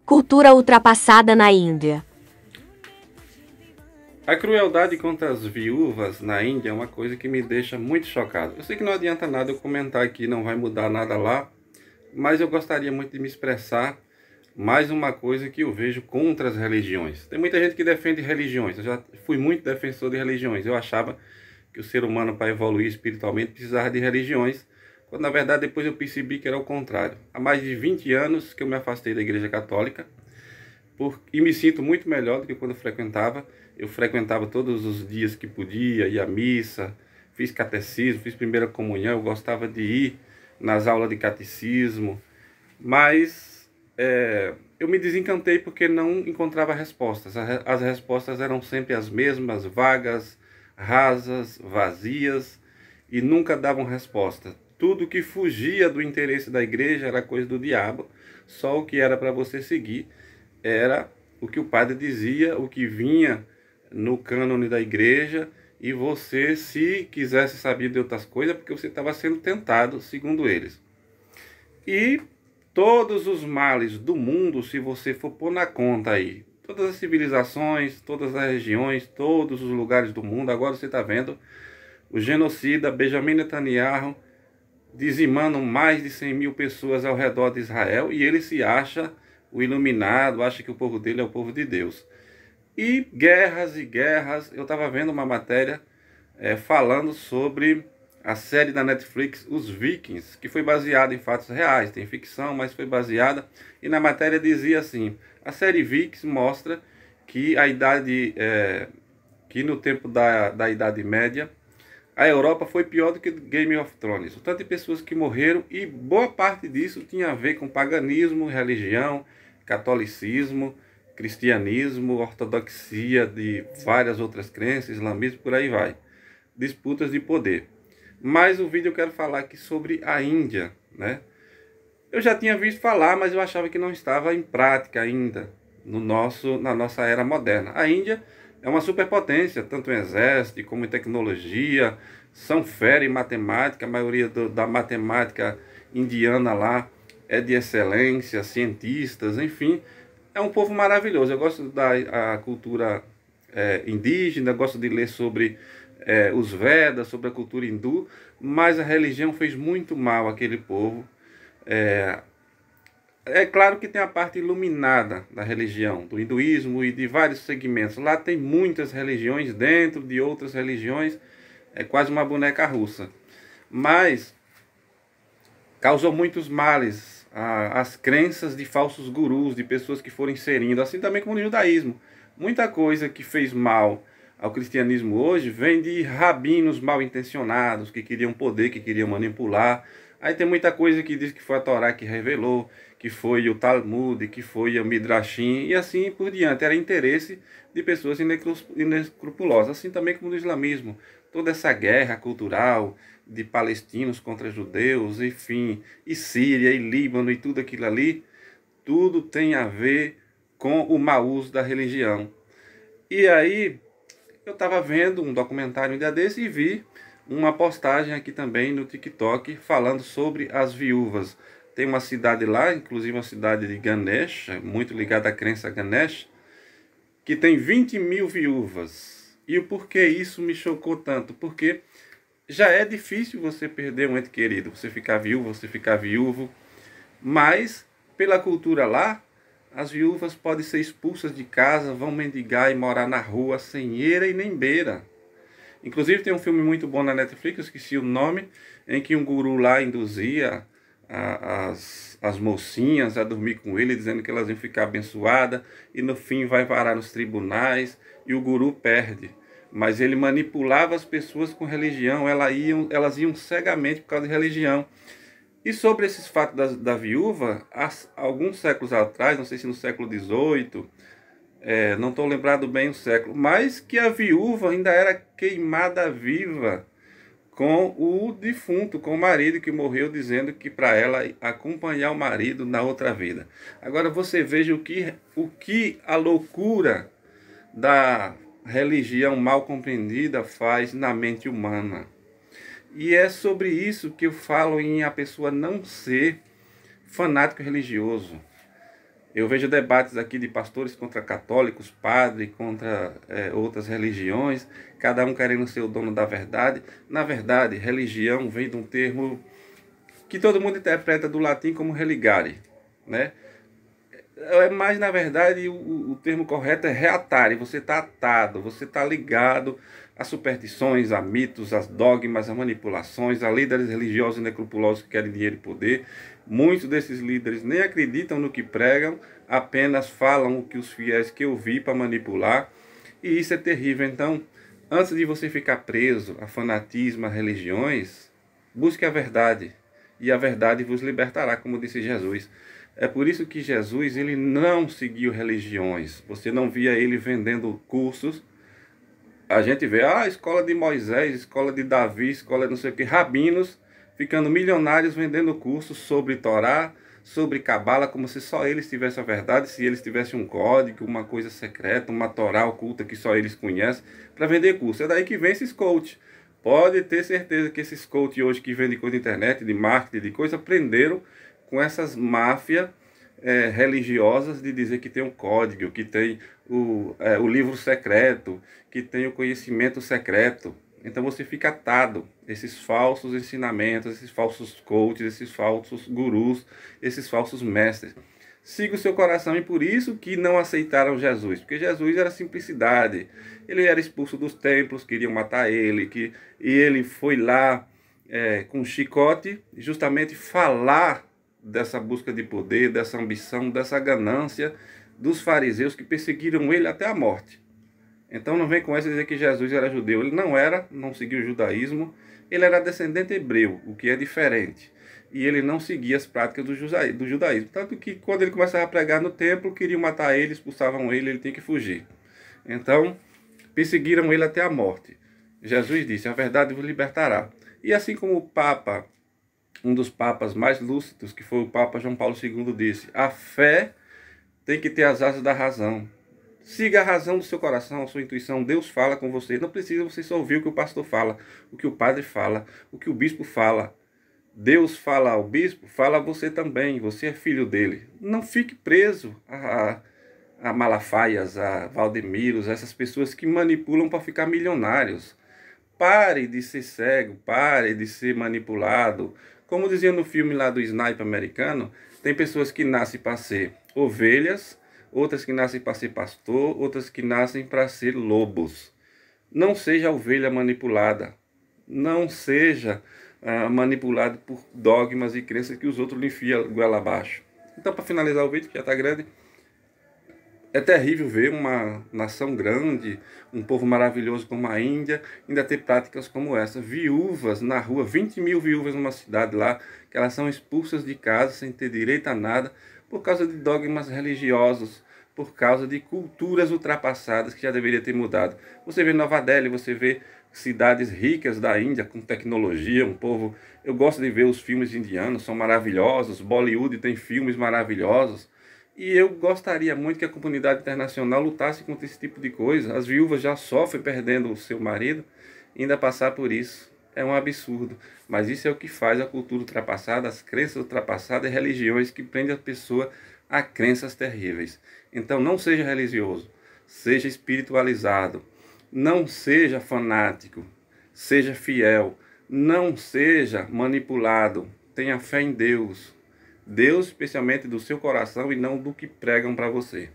Cultura ultrapassada na Índia. A crueldade contra as viúvas na Índia é uma coisa que me deixa muito chocado. Eu sei que não adianta nada eu comentar aqui, não vai mudar nada lá, mas eu gostaria muito de me expressar mais uma coisa que eu vejo contra as religiões. Tem muita gente que defende religiões, eu já fui muito defensor de religiões. Eu achava que o ser humano, para evoluir espiritualmente, precisava de religiões, quando na verdade depois eu percebi que era o contrário. Há mais de 20 anos que eu me afastei da Igreja Católica e me sinto muito melhor do que quando eu frequentava. Eu frequentava todos os dias que podia, ia à missa, fiz catecismo, fiz primeira comunhão, eu gostava de ir nas aulas de catecismo, mas eu me desencantei porque não encontrava respostas. As respostas eram sempre as mesmas, vagas, rasas, vazias, e nunca davam resposta. Tudo que fugia do interesse da igreja era coisa do diabo. Só o que era para você seguir era o que o padre dizia, o que vinha no cânone da igreja, e você, se quisesse saber de outras coisas, porque você estava sendo tentado, segundo eles. E todos os males do mundo, se você for pôr na conta aí, todas as civilizações, todas as regiões, todos os lugares do mundo, agora você está vendo o genocida Benjamin Netanyahu dizimando mais de 100 mil pessoas ao redor de Israel, e ele se acha o iluminado, acha que o povo dele é o povo de Deus. E guerras, eu estava vendo uma matéria falando sobre a série da Netflix, Os Vikings, que foi baseada em fatos reais, tem ficção, mas foi baseada, e na matéria dizia assim: a série Vikings mostra que que no tempo da Idade Média, a Europa foi pior do que Game of Thrones. O tanto de pessoas que morreram, e boa parte disso tinha a ver com paganismo, religião, catolicismo, cristianismo, ortodoxia de várias outras crenças, islamismo, por aí vai. Disputas de poder. Mas o vídeo eu quero falar aqui sobre a Índia, né? Eu já tinha visto falar, mas eu achava que não estava em prática ainda na nossa era moderna. A Índia é uma superpotência, tanto em exército como em tecnologia, são fera em matemática, a maioria da matemática indiana lá é de excelência, cientistas, enfim, é um povo maravilhoso. Eu gosto da cultura indígena, gosto de ler sobre os Vedas, sobre a cultura hindu, mas a religião fez muito mal àquele povo. É claro que tem a parte iluminada da religião, do hinduísmo e de vários segmentos. Lá tem muitas religiões dentro de outras religiões, é quase uma boneca russa. Mas causou muitos males as crenças de falsos gurus, de pessoas que foram inserindo, assim também como no judaísmo. Muita coisa que fez mal ao cristianismo hoje vem de rabinos mal intencionados, que queriam poder, que queriam manipular. Aí tem muita coisa que diz que foi a Torá que revelou, que foi o Talmud, que foi o Midrashim, e assim por diante. Era interesse de pessoas inescrupulosas, assim também como no islamismo. Toda essa guerra cultural de palestinos contra judeus, enfim, e Síria, e Líbano, e tudo aquilo ali, tudo tem a ver com o mau uso da religião. E aí, eu estava vendo um documentário um dia desse e vi uma postagem aqui também no TikTok falando sobre as viúvas. Tem uma cidade lá, inclusive uma cidade de Ganesh, muito ligada à crença Ganesh, que tem 20 mil viúvas. E o porquê isso me chocou tanto? Porque já é difícil você perder um ente querido, você ficar viúvo, você ficar viúvo, mas pela cultura lá, as viúvas podem ser expulsas de casa, vão mendigar e morar na rua sem eira e nem beira. Inclusive tem um filme muito bom na Netflix, eu esqueci o nome, em que um guru lá induzia as mocinhas a dormir com ele, dizendo que elas iam ficar abençoadas, e no fim vai parar nos tribunais, e o guru perde. Mas ele manipulava as pessoas com religião, elas iam cegamente por causa de religião. E sobre esses fatos da viúva, alguns séculos atrás, não sei se no século XVIII, não estou lembrado bem o século, mas que a viúva ainda era queimada viva com o defunto, com o marido que morreu, dizendo que para ela acompanhar o marido na outra vida. Agora você veja o que a loucura da religião mal compreendida faz na mente humana. E é sobre isso que eu falo em a pessoa não ser fanático religioso. Eu vejo debates aqui de pastores contra católicos, padres contra outras religiões, cada um querendo ser o dono da verdade. Na verdade, religião vem de um termo que todo mundo interpreta do latim como religare, né? Mas, na verdade, o termo correto é reatare. Você está atado, você está ligado a superstições, a mitos, a dogmas, a manipulações, a líderes religiosos e necropulosos que querem dinheiro e poder. Muitos desses líderes nem acreditam no que pregam, apenas falam o que os fiéis que eu vi para manipular. E isso é terrível. Então, antes de você ficar preso a fanatismo, a religiões, busque a verdade. E a verdade vos libertará, como disse Jesus. É por isso que Jesus ele não seguiu religiões. Você não via ele vendendo cursos. A gente vê a escola de Moisés, escola de Davi, escola de não sei o que, rabinos ficando milionários vendendo cursos sobre Torá, sobre Cabala, como se só eles tivessem a verdade, se eles tivessem um código, uma coisa secreta, uma Torá oculta que só eles conhecem, para vender curso. É daí que vem esses coach. Pode ter certeza que esses coach hoje que vendem coisa de internet, de marketing, de coisa, aprenderam com essas máfias religiosas de dizer que tem um código, que tem o livro secreto, que tem o conhecimento secreto. Então você fica atado a esses falsos ensinamentos, esses falsos coaches, esses falsos gurus, esses falsos mestres. Siga o seu coração, e por isso que não aceitaram Jesus, porque Jesus era simplicidade. Ele era expulso dos templos, queriam matar ele, e ele foi lá com um chicote justamente falar dessa busca de poder, dessa ambição, dessa ganância dos fariseus que perseguiram ele até a morte. Então não vem com essa dizer que Jesus era judeu. Ele não era, não seguia o judaísmo, ele era descendente hebreu, o que é diferente. E ele não seguia as práticas do judaísmo. Tanto que quando ele começava a pregar no templo, queriam matar ele, expulsavam ele tinha que fugir. Então, perseguiram ele até a morte. Jesus disse, a verdade vos libertará. E assim como o Papa, um dos papas mais lúcidos, que foi o Papa João Paulo II, disse, a fé tem que ter as asas da razão. Siga a razão do seu coração, a sua intuição. Deus fala com você. Não precisa você só ouvir o que o pastor fala, o que o padre fala, o que o bispo fala. Deus fala ao bispo, fala a você também. Você é filho dele. Não fique preso a Malafaias, a Valdemiros, a essas pessoas que manipulam para ficar milionários. Pare de ser cego, pare de ser manipulado. Como dizia no filme lá do Sniper americano, tem pessoas que nascem para ser ovelhas, outras que nascem para ser pastor, outras que nascem para ser lobos. Não seja ovelha manipulada. Não seja manipulado por dogmas e crenças que os outros lhe enfiam goela abaixo. Então, para finalizar o vídeo, que já está grande, é terrível ver uma nação grande, um povo maravilhoso como a Índia, ainda ter práticas como essa. Viúvas na rua, 20 mil viúvas numa cidade lá, que elas são expulsas de casa sem ter direito a nada, por causa de dogmas religiosos, por causa de culturas ultrapassadas que já deveria ter mudado. Você vê Nova Delhi, você vê cidades ricas da Índia, com tecnologia, um povo... Eu gosto de ver os filmes indianos, são maravilhosos, Bollywood tem filmes maravilhosos, e eu gostaria muito que a comunidade internacional lutasse contra esse tipo de coisa. As viúvas já sofrem perdendo o seu marido, ainda passar por isso. É um absurdo. Mas isso é o que faz a cultura ultrapassada, as crenças ultrapassadas e religiões que prendem a pessoa a crenças terríveis. Então não seja religioso, seja espiritualizado, não seja fanático, seja fiel, não seja manipulado, tenha fé em Deus. Deus especialmente do seu coração e não do que pregam para você.